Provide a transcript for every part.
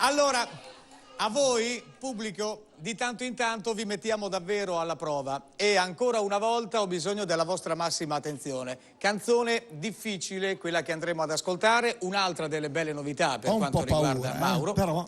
Allora, a voi, pubblico, di tanto in tanto vi mettiamo davvero alla prova e ancora una volta ho bisogno della vostra massima attenzione. Canzone difficile, quella che andremo ad ascoltare, un'altra delle belle novità per quanto riguarda Mauro. Però...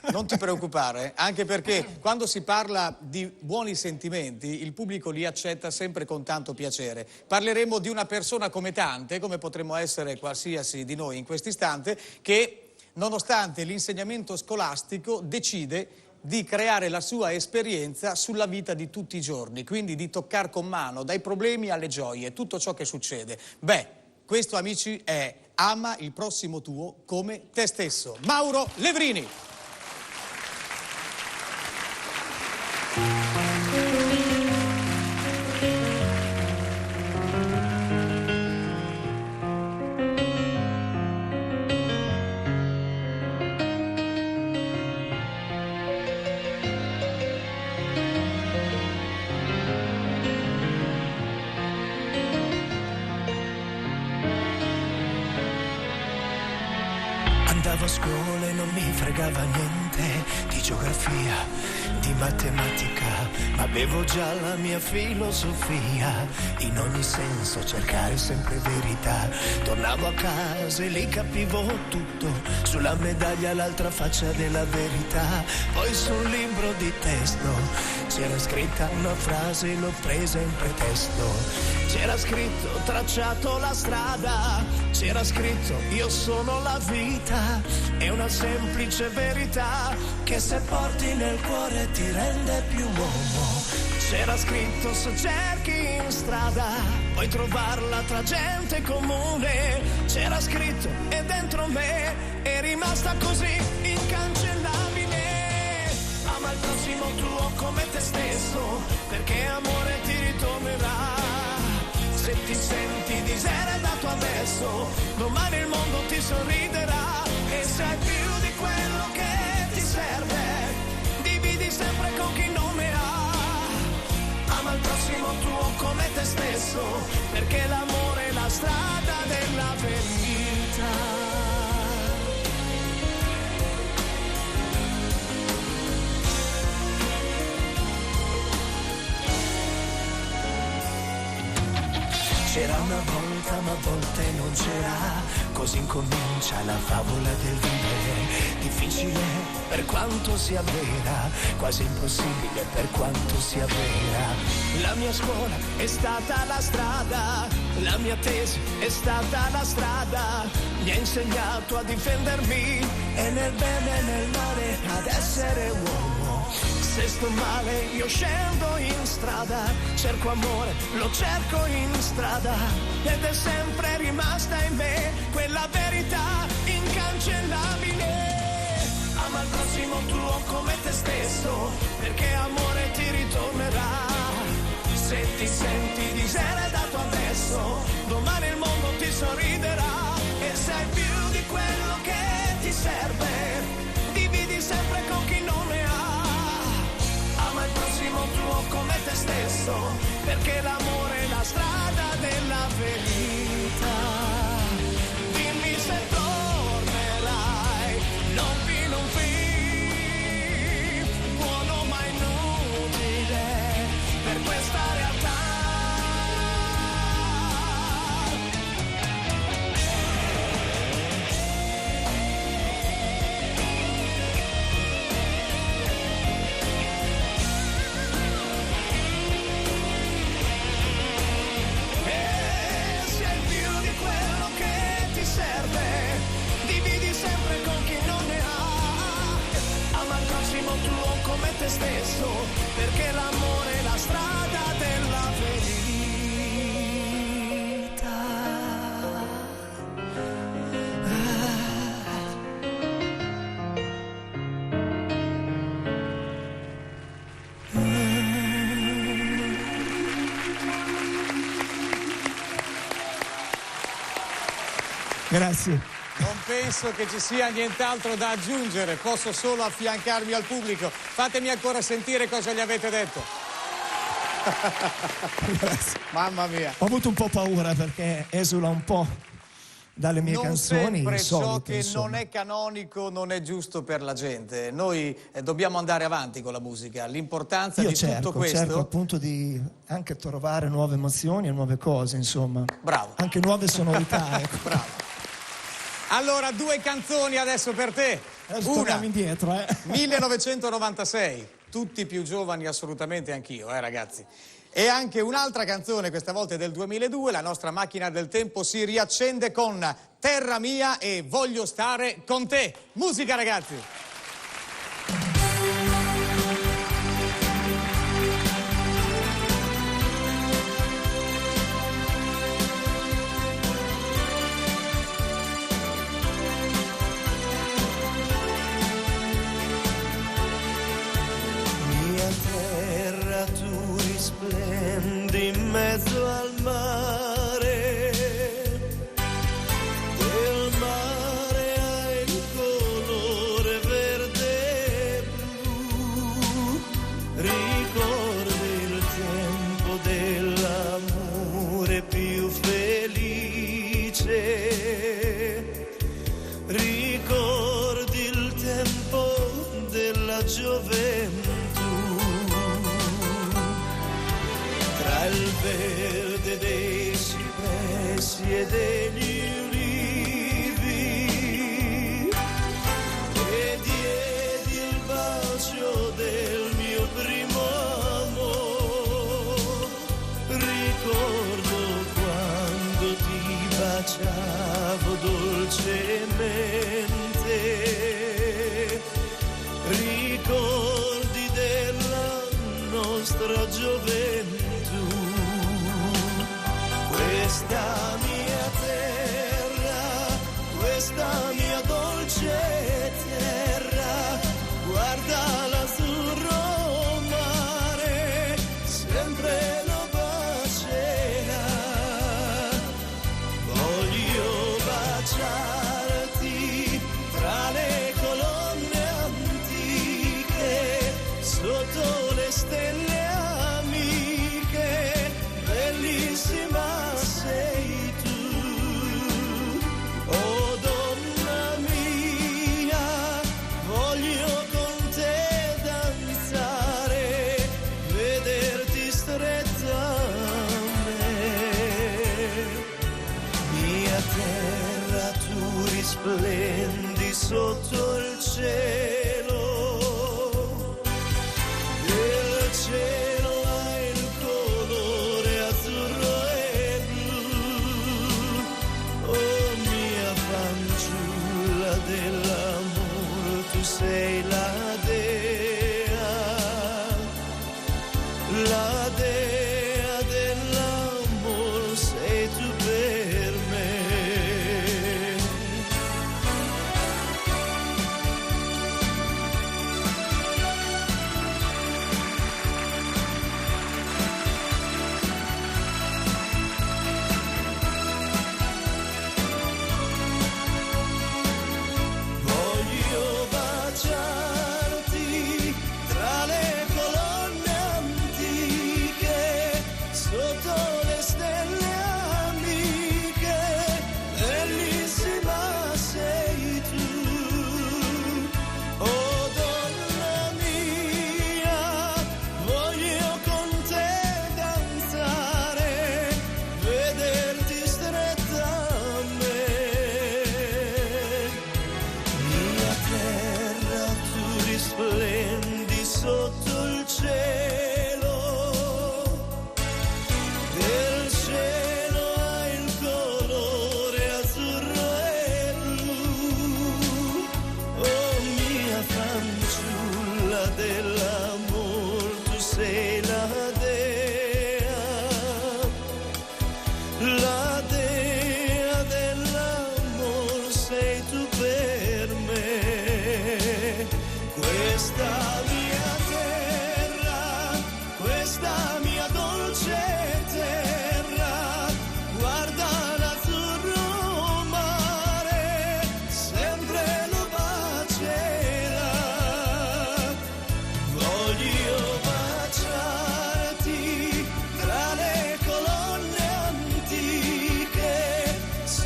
Non ti preoccupare, anche perché quando si parla di buoni sentimenti il pubblico li accetta sempre con tanto piacere. Parleremo di una persona come tante, come potremmo essere qualsiasi di noi in questo istante, che nonostante l'insegnamento scolastico decide di creare la sua esperienza sulla vita di tutti i giorni, quindi di toccare con mano dai problemi alle gioie, tutto ciò che succede. Beh, questo, amici, è Ama il prossimo tuo come te stesso. Mauro Levrini. Andavo a scuola e non mi fregava niente di geografia, di matematica, ma avevo già la mia filosofia. In ogni senso cercare sempre verità. Tornavo a casa e lì capivo tutto, sulla medaglia l'altra faccia della verità. Poi sul libro di testo c'era scritta una frase, l'ho presa in pretesto. C'era scritto, tracciato la strada, c'era scritto io sono la vita, è una semplice verità che se porti nel cuore ti rende più uomo. C'era scritto se cerchi in strada puoi trovarla tra gente comune. C'era scritto e dentro me è rimasta così incancellabile. Ama il prossimo tuo come te stesso, perché amore ti ritornerà. Se ti senti diseredato adesso, domani il mondo ti sorriderà. E se hai più di quello che ti serve, dividi sempre con chi non ne ha. Ama il prossimo tuo come te stesso, perché l'amore è la strada della verità. C'era una volta ma a volte non c'era, così incomincia la favola del vivere. Difficile per quanto sia vera, quasi impossibile per quanto sia vera. La mia scuola è stata la strada, la mia tesi è stata la strada. Mi ha insegnato a difendermi e nel bene e nel male ad essere uomo. Se sto male io scendo in strada, cerco amore, lo cerco in strada, ed è sempre rimasta in me quella verità incancellabile. Ama il prossimo tuo come te stesso, perché amore ti ritornerà. Se ti senti diseredato adesso, domani il mondo ti sorriderà. E se hai più di quello che ti serve, dividi sempre con chi non ne ha. Ama il prossimo tuo come te stesso, perché l'amore è la strada della verità. Dimmi se tornerai, non più, non più, buono ma inutile per questa realtà. Come te stesso, perché l'amore è la strada della verità. Grazie. Non penso che ci sia nient'altro da aggiungere, posso solo affiancarmi al pubblico. Fatemi ancora sentire cosa gli avete detto. Grazie. Mamma mia. Ho avuto un po' paura perché esula un po' dalle mie canzoni sempre ciò insolite, che insomma. non è canonico non è giusto per la gente. Noi dobbiamo andare avanti con la musica. L'importanza Io di tutto questo... cerco appunto di anche trovare nuove emozioni e nuove cose, insomma. Bravo. Anche nuove sonorità. Ecco. Bravo. Allora, 2 canzoni adesso per te. Adesso Una, torniamo indietro, 1996, tutti più giovani assolutamente, anch'io, ragazzi. E anche un'altra canzone, questa volta è del 2002, la nostra macchina del tempo si riaccende con Terra mia e Voglio stare con te. Musica, ragazzi! In mezzo al mare, del mare hai il colore verde e blu, ricordi il tempo dell'amore più felice, ricordi il tempo della gioventù. Il verde dei cipressi e degli ulivi, e diedi il bacio del mio primo amore. Ricordo quando ti baciavo dolcemente, ricordi della nostra gioventù. Questa mia terra, questa mia dolce terra, guarda l'azzurro mare, sempre lo bacerà. Voglio baciarti tra le colonne antiche, sotto le stelle amiche, bellissima sei tu, oh donna mia, voglio con te danzare, vederti stretta a me. Mia terra, tu risplendi sotto il cielo, del cielo hai il colore azzurro e dell'amore, tu sei la dea dell'amore, sei tu per me.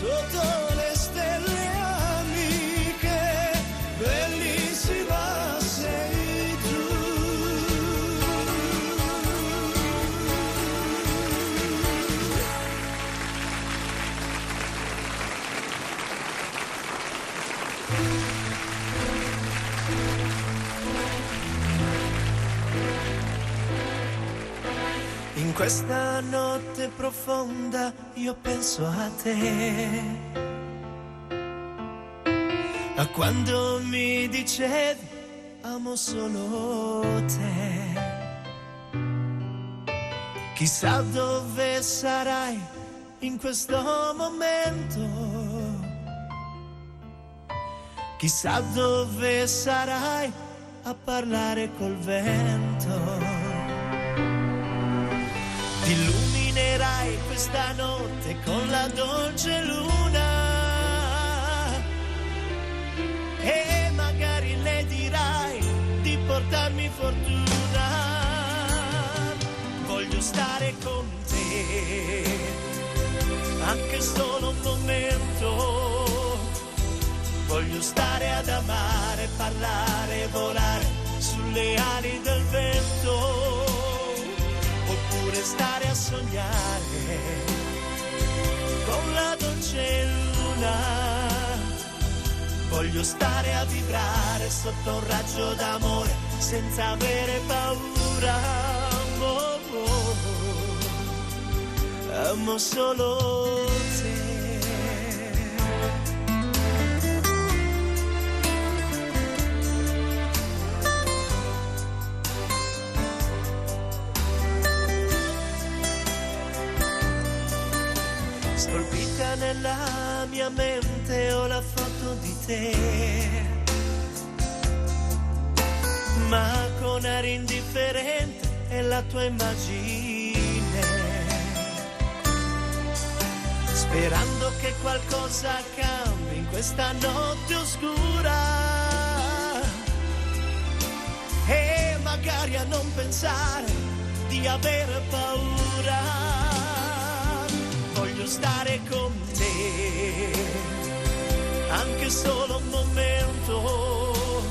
sotto le questa notte profonda io penso a te, a quando mi dicevi amo solo te. Chissà dove sarai in questo momento, chissà dove sarai a parlare col vento. Ti illuminerai questa notte con la dolce luna e magari le dirai di portarmi fortuna. Voglio stare con te anche solo un momento, voglio stare ad amare, parlare, volare sulle ali del vento, oppure stare a sognare con la dolce luna. Voglio stare a vibrare sotto un raggio d'amore senza avere paura. Oh, oh, oh. Amo solo te. Scolpita nella mia mente ho la foto di te, ma con aria indifferente è la tua immagine, sperando che qualcosa cambi in questa notte oscura e magari a non pensare di aver paura. Voglio stare con te, anche solo un momento.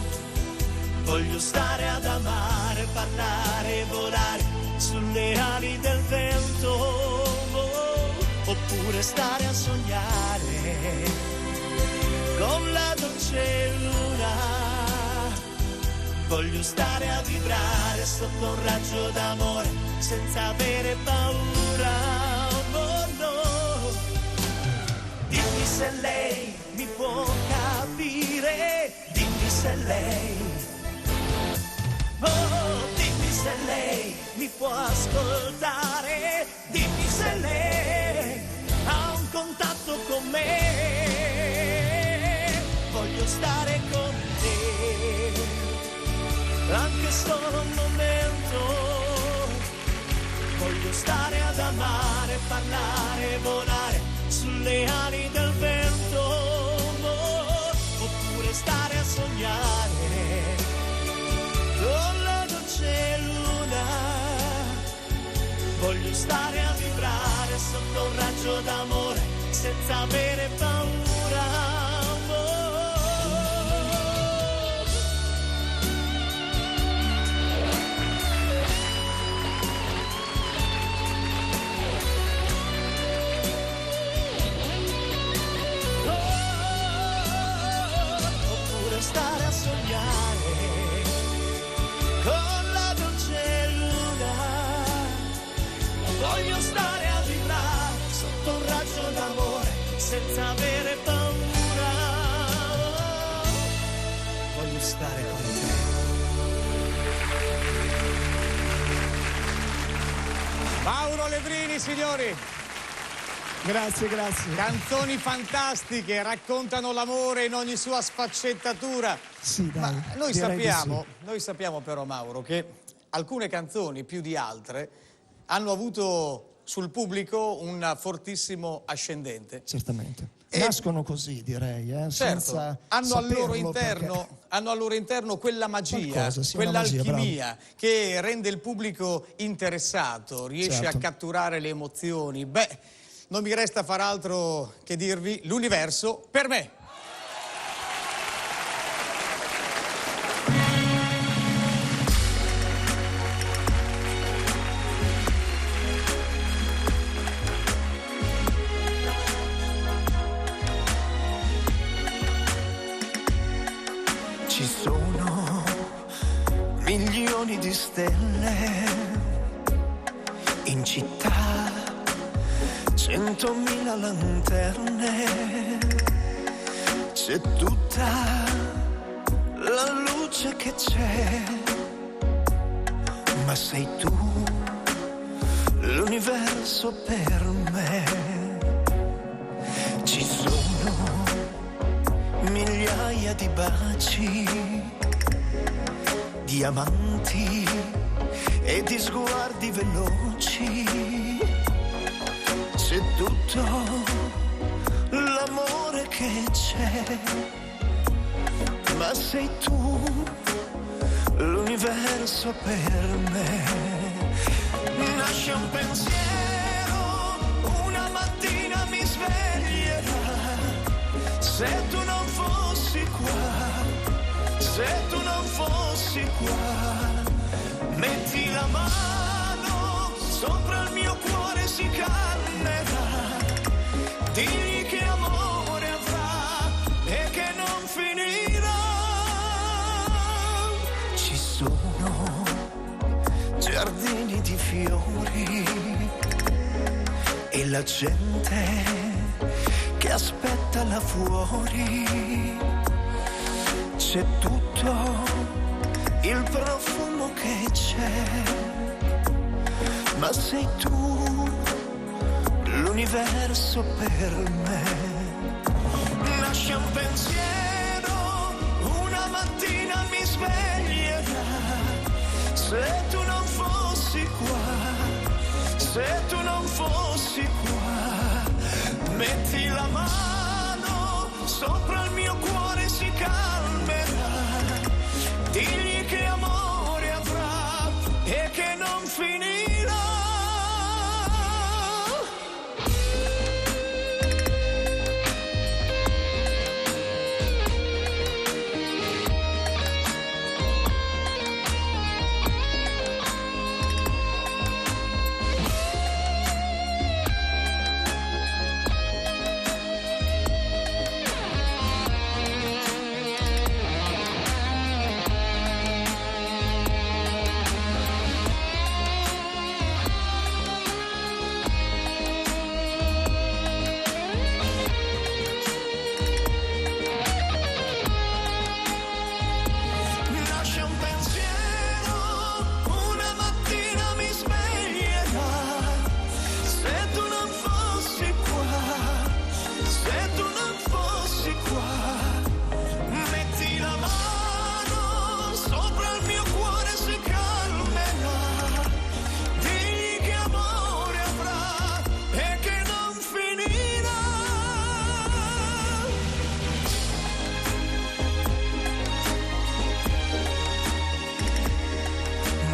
Voglio stare ad amare, parlare, volare sulle ali del vento, oppure stare a sognare con la dolce luna. Voglio stare a vibrare sotto un raggio d'amore senza avere paura. Dimmi se lei mi può capire, dimmi se lei, oh, dimmi se lei mi può ascoltare, dimmi se lei ha un contatto con me. Voglio stare con te, anche solo un momento. Voglio stare ad amare, parlare, volare sulle ali del vento, oppure stare a sognare con la dolce luna. Voglio stare a vibrare sotto un raggio d'amore senza avere paura. Stare a sognare con la dolce luna. Voglio stare a vibrare sotto un raggio d'amore senza avere paura. Voglio stare con te. Mauro Levrini, signori. Grazie, grazie. Canzoni fantastiche, raccontano l'amore in ogni sua sfaccettatura. Sì, dai. Ma noi sappiamo però, Mauro, che alcune canzoni più di altre hanno avuto sul pubblico un fortissimo ascendente. Certamente. Nascono così, direi, Certo, senza hanno al loro saperlo, interno quella magia, quell'alchimia che rende il pubblico interessato, riesce a catturare le emozioni. Beh, non mi resta far altro che dirvi l'universo per me. Ci sono milioni di stelle In città 100.000 lanterne, c'è tutta la luce che c'è, ma sei tu l'universo per me. Ci sono migliaia di baci, diamanti e di sguardi veloci. C'è tutto l'amore che c'è, ma sei tu l'universo per me. Nasce un pensiero, una mattina mi sveglierà. Se tu non fossi qua, se tu non fossi qua, metti la mano sopra il mio cuore, si calmerà. Digli che amore avrà e che non finirà. Ci sono giardini di fiori e la gente che aspetta là fuori. C'è tutto il profumo che c'è, ma sei tu l'universo per me. Nasce un pensiero, una mattina mi sveglierà. Se tu non fossi qua, se tu non fossi qua, metti la mano sopra il mio cuore, si calmerà. Digli che amore avrà e che non finirà.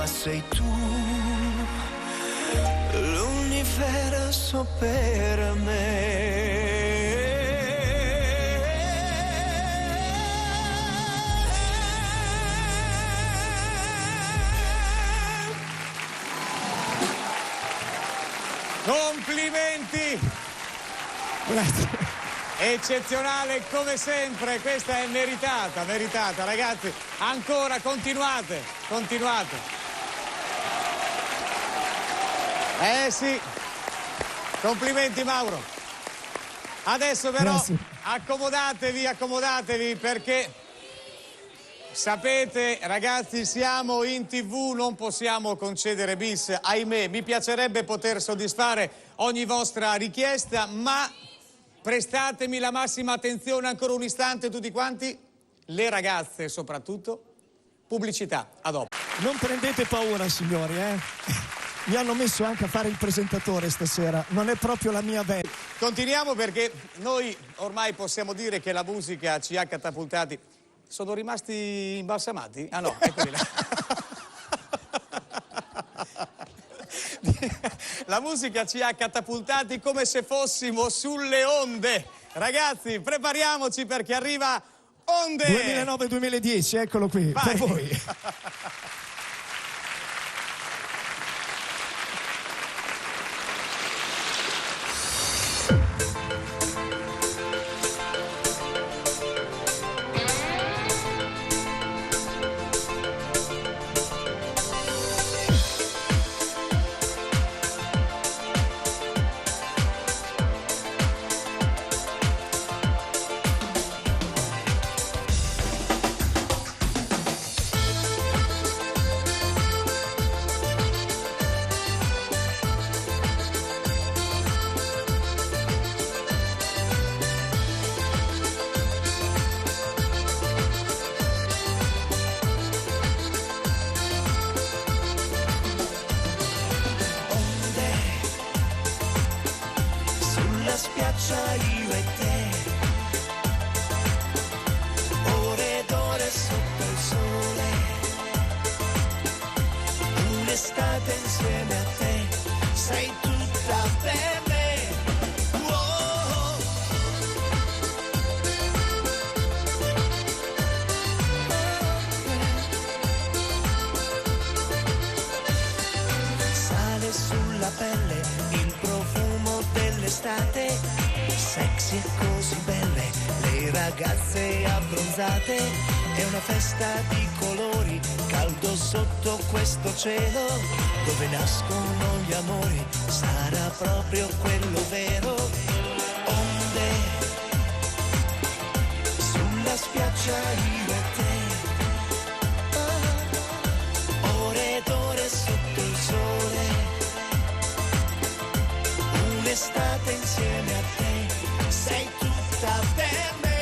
Sei tu l'universo per me. Complimenti! Grazie. Eccezionale come sempre, questa è meritata, meritata. Ragazzi, ancora continuate, continuate. Sì, complimenti Mauro. Adesso però Grazie. accomodatevi perché sapete ragazzi siamo in TV, non possiamo concedere bis, ahimè. Mi piacerebbe poter soddisfare ogni vostra richiesta, ma prestatemi la massima attenzione ancora un istante tutti quanti, le ragazze soprattutto. Pubblicità, a dopo. Non prendete paura signori, Mi hanno messo anche a fare il presentatore stasera, non è proprio la mia bella. Continuiamo perché noi ormai possiamo dire che la musica ci ha catapultati. Sono rimasti imbalsamati? Ah no, eccoli là. La musica ci ha catapultati come se fossimo sulle onde. Ragazzi, prepariamoci perché arriva Onde! 2009-2010, eccolo qui, Vai. per voi. spiaggia io e te, ore ed ore sotto il sole, un'estate insieme a te, sei tutta per me. Sulla pelle il profumo dell'estate, sexy e così belle le ragazze abbronzate, è una festa di colori, caldo sotto questo cielo, dove nascono gli amori, sarà proprio quello vero. Onde sulla spiaggia io e te, ore ed ore sotto il sole, un'estate insieme a te, sei tutta per me.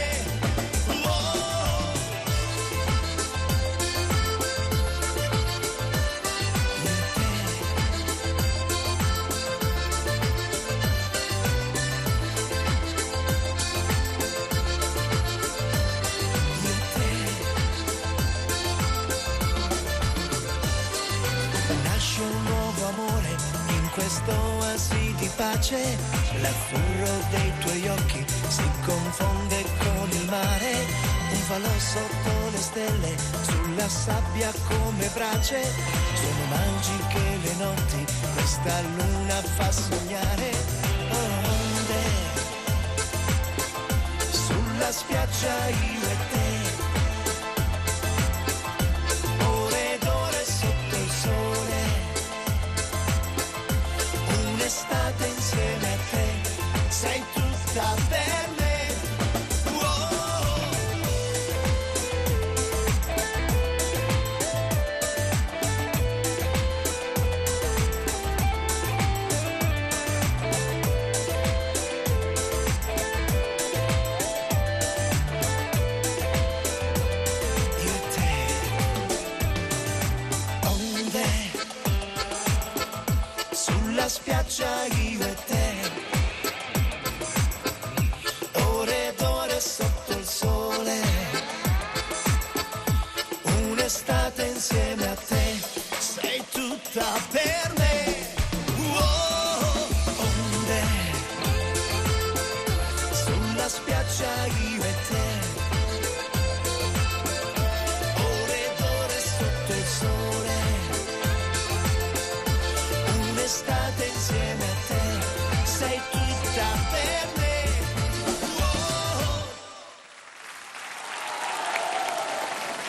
Nasce un nuovo amore in questo oasi di pace, l'azzurro dei tuoi occhi si confonde con il mare, un falò sotto le stelle, sulla sabbia come brace, sono magiche le notti, questa luna fa sognare. Onde sulla spiaggia io e te, ore ed ore sotto il sole, un'estate insieme a te, sei tutta per me. Io e te, onde sulla spiaggia io e te, ore ed ore sotto il sole, un'estate insieme a te, sei tutta per me. Onde sulla spiaggia io e te, ore ed ore sotto il sole, un'estate insieme a te, sei tutta per me.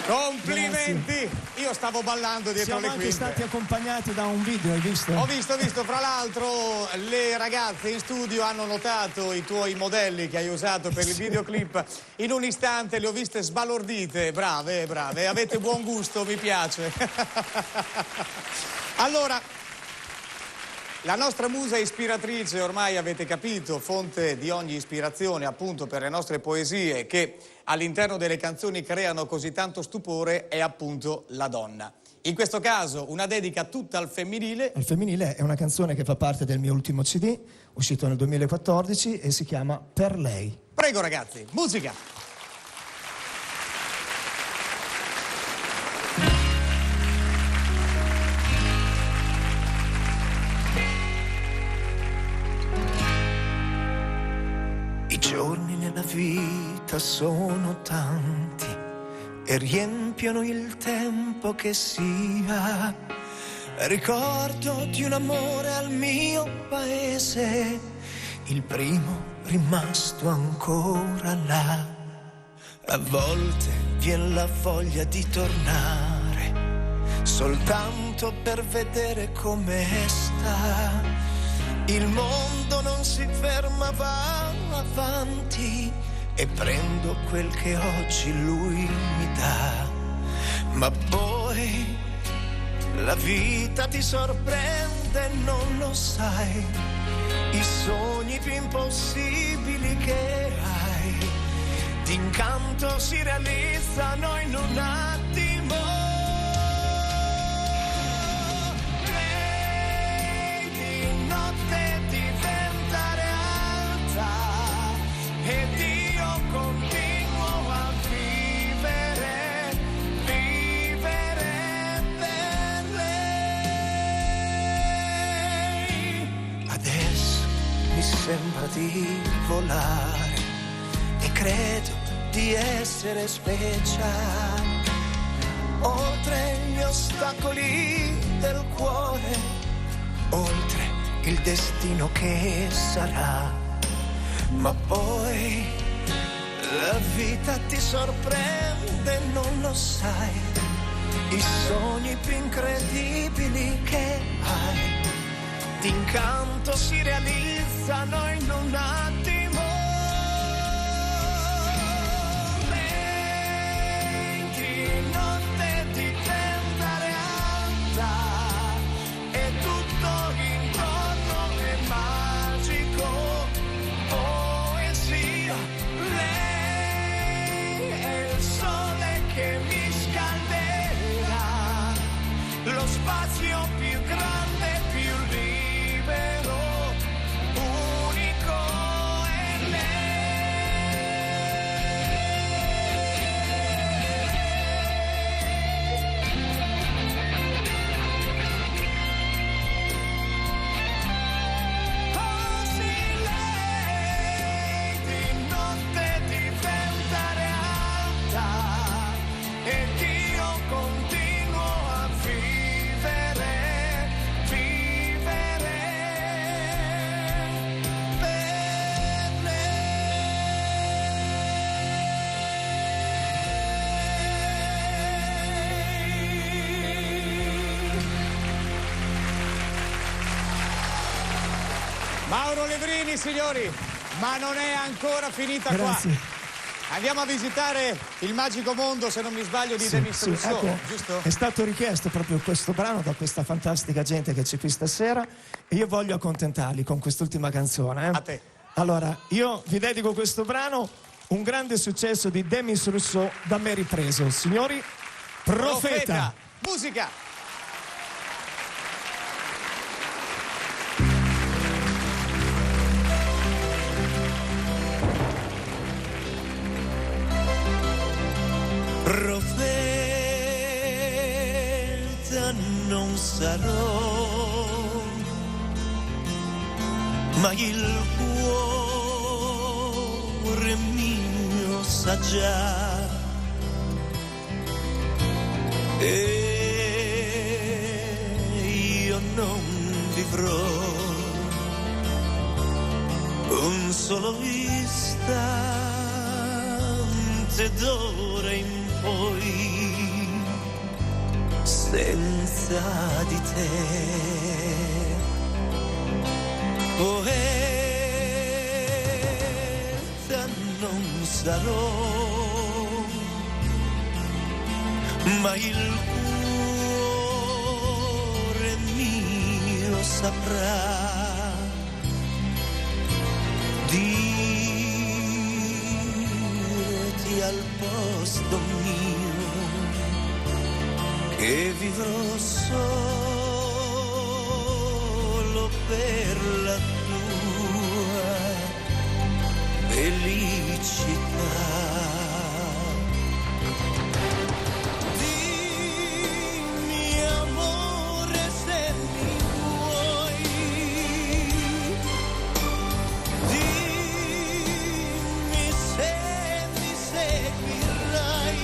Complimenti! Io stavo ballando dietro Siamo le anche quinte. stati accompagnati da un video, hai visto? Ho visto, fra l'altro le ragazze in studio hanno notato i tuoi modelli che hai usato per il videoclip, in un istante le ho viste sbalordite, brave, avete buon gusto, mi piace. Allora, la nostra musa ispiratrice, ormai avete capito, fonte di ogni ispirazione appunto per le nostre poesie che all'interno delle canzoni creano così tanto stupore, è appunto la donna. In questo caso una dedica tutta al femminile. Il femminile è una canzone che fa parte del mio ultimo CD, uscito nel 2014 e si chiama Per lei. Prego ragazzi, musica! I giorni nella vita sono tanti e riempiono il tempo che sia. Ricordo di un amore al mio paese, il primo rimasto ancora là. A volte viene la voglia di tornare, soltanto per vedere come sta. Il mondo non si ferma, va avanti e prendo quel che oggi lui mi dà. Ma poi la vita ti sorprende, non lo sai, i sogni più impossibili che hai d'incanto si realizzano in un attimo. Lei di notte diventa realtà, sembra di volare e credo di essere speciale. Oltre gli ostacoli del cuore, oltre il destino che sarà, ma poi la vita ti sorprende, non lo sai, i sogni più incredibili che hai d'incanto si realizzano in un attimo. Lenti, notte diventa realtà e tutto intorno è magico, poesia. Lei è il sole che mi scalderà, lo spazio più grande, più libero, unico è lei. Così lei di notte diventa realtà ed io continuo a vivere per Mauro Levrini, signori, ma non è ancora finita Grazie. qua. Andiamo a visitare il magico mondo, se non mi sbaglio, di Demis Rousseau, ecco, giusto? è stato richiesto proprio questo brano da questa fantastica gente che c'è qui stasera e io voglio accontentarli con quest'ultima canzone. A te. Allora, io vi dedico questo brano, un grande successo di Demis Rousseau da me ripreso. Signori, Profeta. Musica. Profeta non sarò, ma il cuore mio sa già, e io non vivrò un solo istante d'ora in poi senza di te. Poeta non sarò, ma il cuore mio saprà dirti al posto mio che vivrò solo per la tua felicità. Dimmi amore se mi vuoi, dimmi se mi seguirai.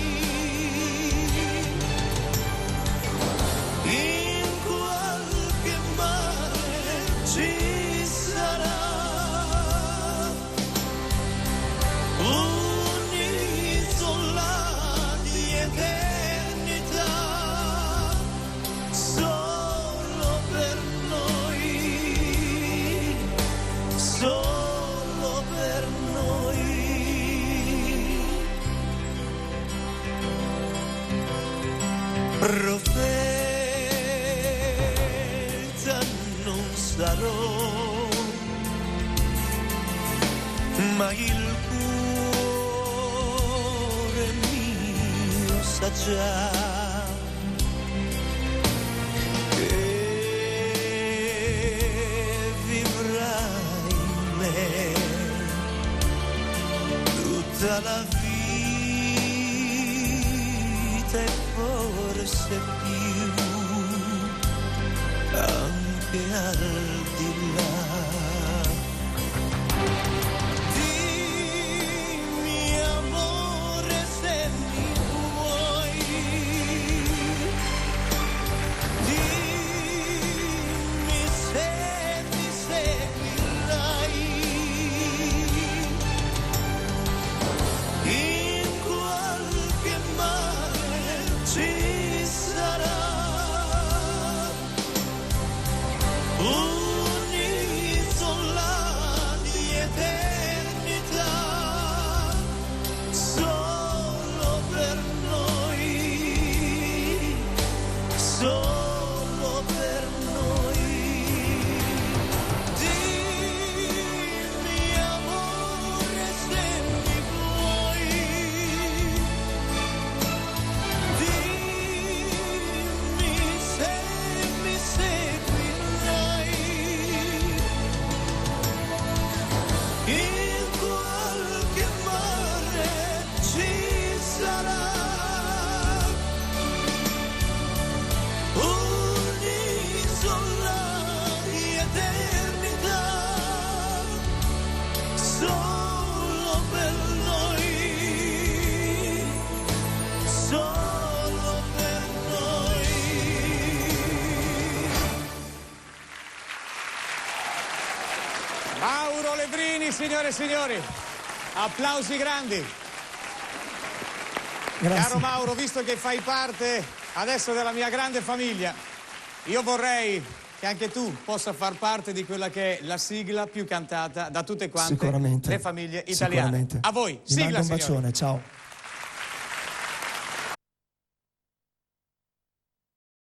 In qualche mare ci sarà un'isola di eternità solo per noi, solo per noi. Profeta non sarò, ma il cuore mio sa già che vivrai in me tutta la vita e forse più, anche al di là. solo per noi. Dimmi amore se mi vuoi, dimmi se mi seguirai, in qualche mare ci sarà un'isola di eternità, solo per noi, solo per noi. Mauro Lebrini, signore e signori, applausi grandi. Grazie. Caro Mauro, visto che fai parte adesso della mia grande famiglia, io vorrei che anche tu possa far parte di quella che è la sigla più cantata da tutte quante Sicuramente. le famiglie italiane. Sicuramente. A voi, Vi sigla, mando un signori. bacione, ciao.